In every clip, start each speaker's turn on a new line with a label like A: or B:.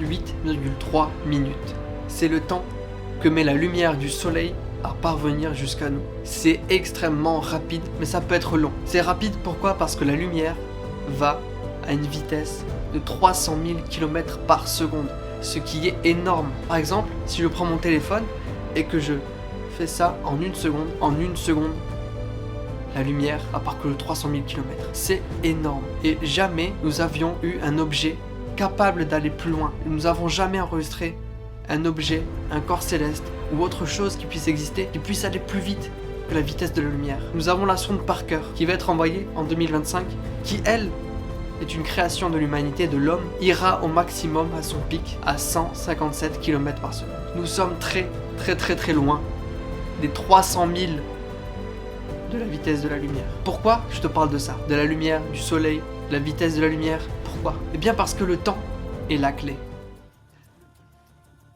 A: 8,3 minutes. C'est le temps que met la lumière du soleil à parvenir jusqu'à nous. C'est extrêmement rapide, mais ça peut être long. C'est rapide pourquoi? Parce que la lumière va à une vitesse de 300 000 km par seconde, ce qui est énorme. Par exemple, si je prends mon téléphone et que je fais ça en une seconde, la lumière a parcouru 300 000 km. C'est énorme. Et jamais nous avions eu un objet capable d'aller plus loin. Nous n'avons jamais enregistré un objet, un corps céleste ou autre chose qui puisse exister, qui puisse aller plus vite que la vitesse de la lumière. Nous avons la sonde Parker qui va être envoyée en 2025, qui elle est une création de l'humanité, de l'homme, ira au maximum à son pic à 157 km par seconde. Nous sommes très loin des 300 000 de la vitesse de la lumière. Pourquoi je te parle de ça? De la lumière, du soleil, de la vitesse de la lumière. Pourquoi? Eh bien parce que le temps est la clé.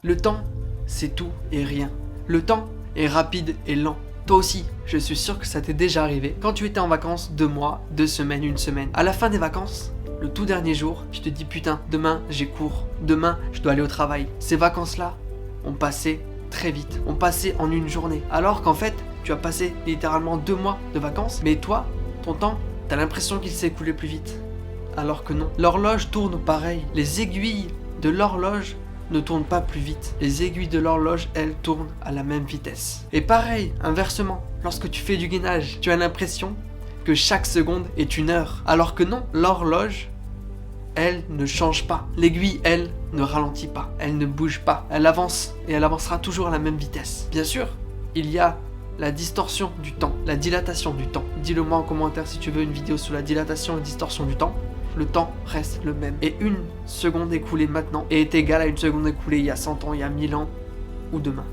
A: Le temps, c'est tout et rien. Le temps est rapide et lent. Toi aussi, je suis sûr que ça t'est déjà arrivé. Quand tu étais en vacances 2 mois, 2 semaines, 1 semaine. À la fin des vacances, le tout dernier jour, tu te dis putain, demain j'ai cours. Demain, je dois aller au travail. Ces vacances-là ont passé très vite. Ont passé en une journée. Alors qu'en fait, tu as passé littéralement 2 mois de vacances. Mais toi, ton temps, t'as l'impression qu'il s'est écoulé plus vite. Alors que non. L'horloge tourne pareil. Les aiguilles de l'horloge ne tournent pas plus vite. Les aiguilles de l'horloge, elles, tournent à la même vitesse. Et pareil, inversement, lorsque tu fais du gainage, tu as l'impression que chaque seconde est une heure. Alors que non, l'horloge, elle ne change pas. L'aiguille, elle, ne ralentit pas. Elle ne bouge pas. Elle avance et elle avancera toujours à la même vitesse. Bien sûr, il y a la distorsion du temps, la dilatation du temps. Dis-le moi en commentaire si tu veux une vidéo sur la dilatation et distorsion du temps. Le temps reste le même. Et 1 seconde écoulée maintenant est égale à 1 seconde écoulée il y a 100 ans, il y a 1000 ans ou demain.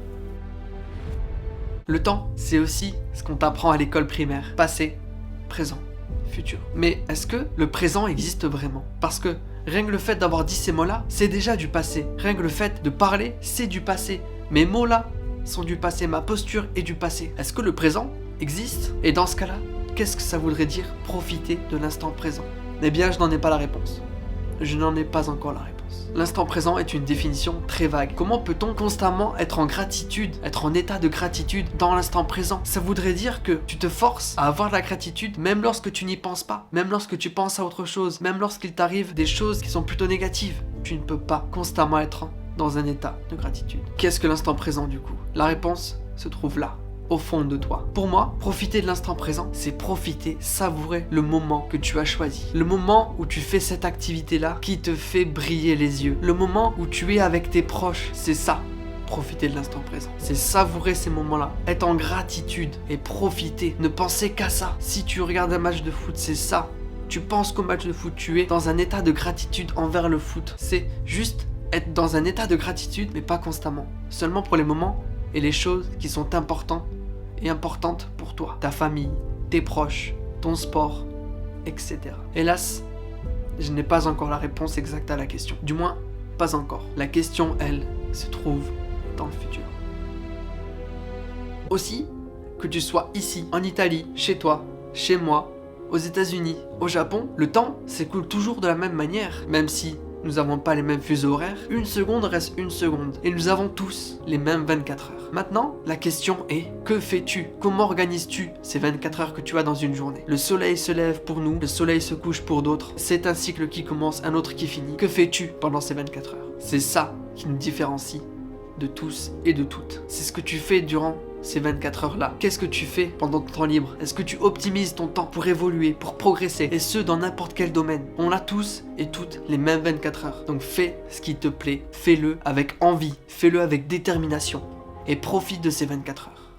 A: Le temps, c'est aussi ce qu'on t'apprend à l'école primaire. Passé, présent, futur. Mais est-ce que le présent existe vraiment? Parce que rien que le fait d'avoir dit ces mots-là, c'est déjà du passé. Rien que le fait de parler, c'est du passé. Mes mots-là sont du passé, ma posture est du passé. Est-ce que le présent existe? Et dans ce cas-là, qu'est-ce que ça voudrait dire profiter de l'instant présent? Eh bien, je n'en ai pas la réponse. Je n'en ai pas encore la réponse. L'instant présent est une définition très vague. Comment peut-on constamment être en gratitude, être en état de gratitude dans l'instant présent? Ça voudrait dire que tu te forces à avoir de la gratitude même lorsque tu n'y penses pas, même lorsque tu penses à autre chose, même lorsqu'il t'arrive des choses qui sont plutôt négatives. Tu ne peux pas constamment être dans un état de gratitude. Qu'est-ce que l'instant présent du coup? La réponse se trouve là, au fond de toi. Pour moi, profiter de l'instant présent, c'est profiter, savourer le moment que tu as choisi. Le moment où tu fais cette activité-là qui te fait briller les yeux. Le moment où tu es avec tes proches, c'est ça. Profiter de l'instant présent. C'est savourer ces moments-là. Être en gratitude et profiter. Ne penser qu'à ça. Si tu regardes un match de foot, c'est ça. Tu penses qu'au match de foot, tu es dans un état de gratitude envers le foot. C'est juste être dans un état de gratitude, mais pas constamment. Seulement pour les moments et les choses qui sont importantes pour toi, ta famille, tes proches, ton sport, etc. Hélas, je n'ai pas encore la réponse exacte à la question. Du moins, pas encore. La question, elle, se trouve dans le futur. Aussi, que tu sois ici, en Italie, chez toi, chez moi, aux États-Unis, au Japon, le temps s'écoule toujours de la même manière, même si nous n'avons pas les mêmes fuseaux horaires. 1 seconde reste 1 seconde. Et nous avons tous les mêmes 24 heures. Maintenant, la question est, que fais-tu? Comment organises-tu ces 24 heures que tu as dans une journée? Le soleil se lève pour nous, le soleil se couche pour d'autres. C'est un cycle qui commence, un autre qui finit. Que fais-tu pendant ces 24 heures? C'est ça qui nous différencie de tous et de toutes. C'est ce que tu fais durant ces 24 heures-là. Qu'est-ce que tu fais pendant ton temps libre? Est-ce que tu optimises ton temps pour évoluer, pour progresser? Et ce, dans n'importe quel domaine. On a tous et toutes les mêmes 24 heures. Donc fais ce qui te plaît. Fais-le avec envie. Fais-le avec détermination. Et profite de ces 24 heures.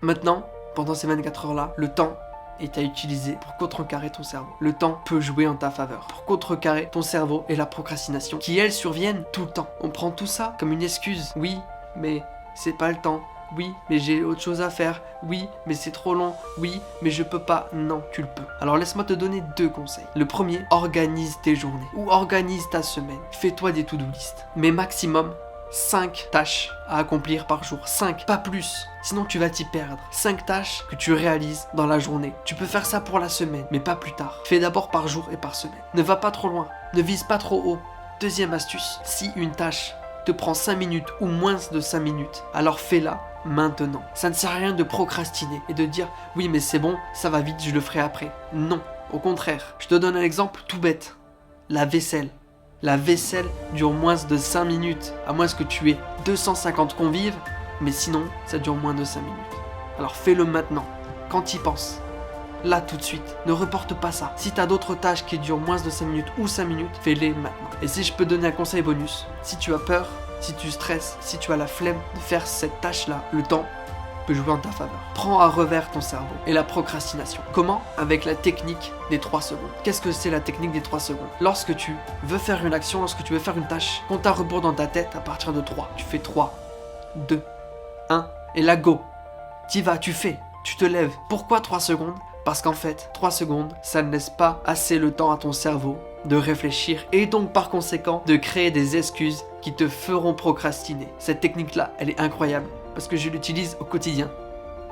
A: Maintenant, pendant ces 24 heures-là, le temps est à utiliser pour contrecarrer ton cerveau. Le temps peut jouer en ta faveur pour contrecarrer ton cerveau et la procrastination qui, elles, surviennent tout le temps. On prend tout ça comme une excuse. Oui, mais c'est pas le temps. Oui, mais j'ai autre chose à faire. Oui, mais c'est trop long. Oui, mais je peux pas. Non, tu le peux. Alors laisse-moi te donner 2 conseils. Le premier, organise tes journées ou organise ta semaine. Fais-toi des to-do list. Mais maximum 5 tâches à accomplir par jour. 5, pas plus. Sinon tu vas t'y perdre. 5 tâches que tu réalises dans la journée. Tu peux faire ça pour la semaine, mais pas plus tard. Fais d'abord par jour et par semaine. Ne va pas trop loin. Ne vise pas trop haut. Deuxième astuce, si une tâche te prend 5 minutes ou moins de 5 minutes, alors fais-la maintenant. Ça ne sert à rien de procrastiner et de dire « oui mais c'est bon, ça va vite, je le ferai après ». Non, au contraire. Je te donne un exemple tout bête. La vaisselle. La vaisselle dure moins de 5 minutes, à moins que tu aies 250 convives, mais sinon, ça dure moins de 5 minutes. Alors fais-le maintenant, quand tu y penses. Là, tout de suite. Ne reporte pas ça. Si tu as d'autres tâches qui durent moins de 5 minutes ou 5 minutes, fais-les maintenant. Et si je peux donner un conseil bonus, si tu as peur, si tu stresses, si tu as la flemme de faire cette tâche-là, le temps peut jouer en ta faveur. Prends à revers ton cerveau et la procrastination. Comment? Avec la technique des 3 secondes. Qu'est-ce que c'est la technique des 3 secondes? Lorsque tu veux faire une action, lorsque tu veux faire une tâche, compte à rebours dans ta tête à partir de 3. Tu fais 3, 2, 1, et là go. T'y vas, tu fais, tu te lèves. Pourquoi 3 secondes? Parce qu'en fait, 3 secondes, ça ne laisse pas assez le temps à ton cerveau de réfléchir et donc par conséquent de créer des excuses qui te feront procrastiner. Cette technique-là, elle est incroyable parce que je l'utilise au quotidien.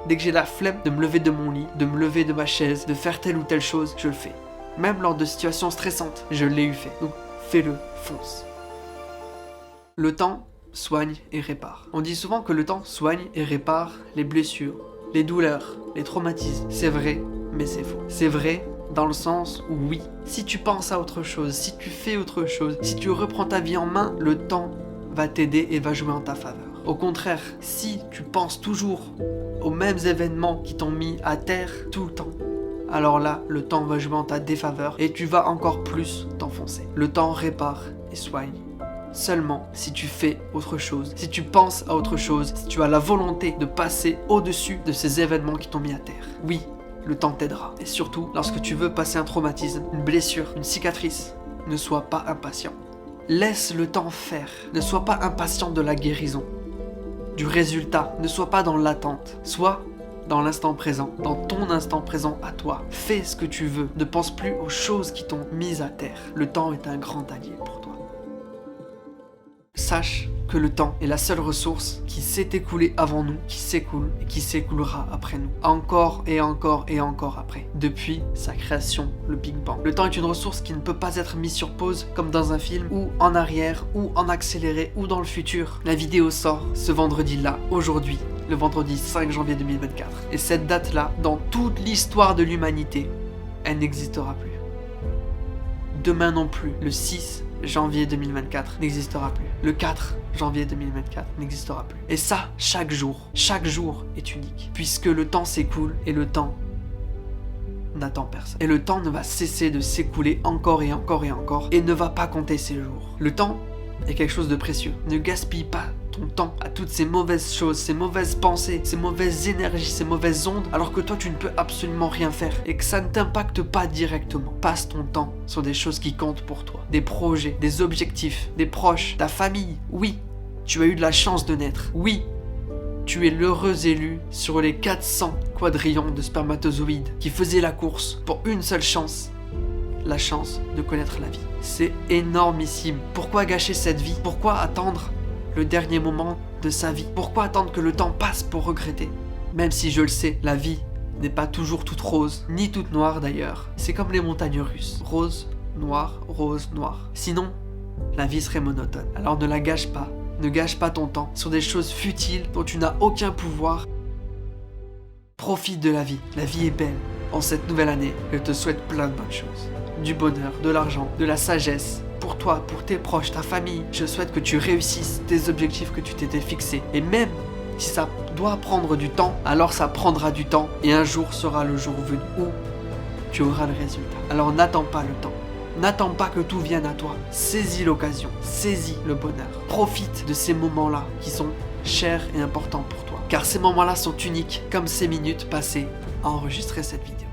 A: Dès que j'ai la flemme de me lever de mon lit, de me lever de ma chaise, de faire telle ou telle chose, je le fais. Même lors de situations stressantes, je l'ai eu fait. Donc fais-le, fonce. Le temps soigne et répare. On dit souvent que le temps soigne et répare les blessures, les douleurs, les traumatismes. C'est vrai, mais c'est faux. C'est vrai dans le sens où oui, si tu penses à autre chose, si tu fais autre chose, si tu reprends ta vie en main, le temps va t'aider et va jouer en ta faveur. Au contraire, si tu penses toujours aux mêmes événements qui t'ont mis à terre tout le temps, alors là, le temps va jouer en ta défaveur et tu vas encore plus t'enfoncer. Le temps répare et soigne seulement si tu fais autre chose, si tu penses à autre chose, si tu as la volonté de passer au-dessus de ces événements qui t'ont mis à terre. Oui, le temps t'aidera. Et surtout, lorsque tu veux passer un traumatisme, une blessure, une cicatrice, ne sois pas impatient. Laisse le temps faire. Ne sois pas impatient de la guérison, du résultat. Ne sois pas dans l'attente. Sois dans l'instant présent, dans ton instant présent à toi. Fais ce que tu veux. Ne pense plus aux choses qui t'ont mis à terre. Le temps est un grand allié pour toi. Sache que le temps est la seule ressource qui s'est écoulée avant nous, qui s'écoule et qui s'écoulera après nous. Encore et encore et encore après. Depuis sa création, le Big Bang. Le temps est une ressource qui ne peut pas être mise sur pause comme dans un film, ou en arrière, ou en accéléré, ou dans le futur. La vidéo sort ce vendredi-là, aujourd'hui, le vendredi 5 janvier 2024. Et cette date-là, dans toute l'histoire de l'humanité, elle n'existera plus. Demain non plus, le 6 janvier 2024 n'existera plus. Le 4 janvier 2024 n'existera plus. Et ça, chaque jour est unique. Puisque le temps s'écoule et le temps n'attend personne. Et le temps ne va cesser de s'écouler encore et encore et encore et ne va pas compter ses jours. Le temps est quelque chose de précieux. Ne gaspille pas ton temps à toutes ces mauvaises choses, ces mauvaises pensées, ces mauvaises énergies, ces mauvaises ondes, alors que toi tu ne peux absolument rien faire et que ça ne t'impacte pas directement. Passe ton temps sur des choses qui comptent pour toi, des projets, des objectifs, des proches, ta famille. Oui, tu as eu de la chance de naître. Oui, tu es l'heureux élu sur les 400 quadrillions de spermatozoïdes qui faisaient la course pour une seule chance. La chance de connaître la vie. C'est énormissime. Pourquoi gâcher cette vie? Pourquoi attendre le dernier moment de sa vie? Pourquoi attendre que le temps passe pour regretter? Même si je le sais, la vie n'est pas toujours toute rose, ni toute noire d'ailleurs. C'est comme les montagnes russes. Rose, noir, rose, noir. Sinon, la vie serait monotone. Alors ne la gâche pas. Ne gâche pas ton temps sur des choses futiles dont tu n'as aucun pouvoir. Profite de la vie. La vie est belle. En cette nouvelle année, je te souhaite plein de bonnes choses. Du bonheur, de l'argent, de la sagesse. Pour toi, pour tes proches, ta famille, je souhaite que tu réussisses tes objectifs que tu t'étais fixés. Et même si ça doit prendre du temps, alors ça prendra du temps et un jour sera le jour venu où tu auras le résultat. Alors n'attends pas le temps. N'attends pas que tout vienne à toi. Saisis l'occasion, saisis le bonheur. Profite de ces moments-là qui sont chers et importants pour toi. Car ces moments-là sont uniques, comme ces minutes passées à enregistrer cette vidéo.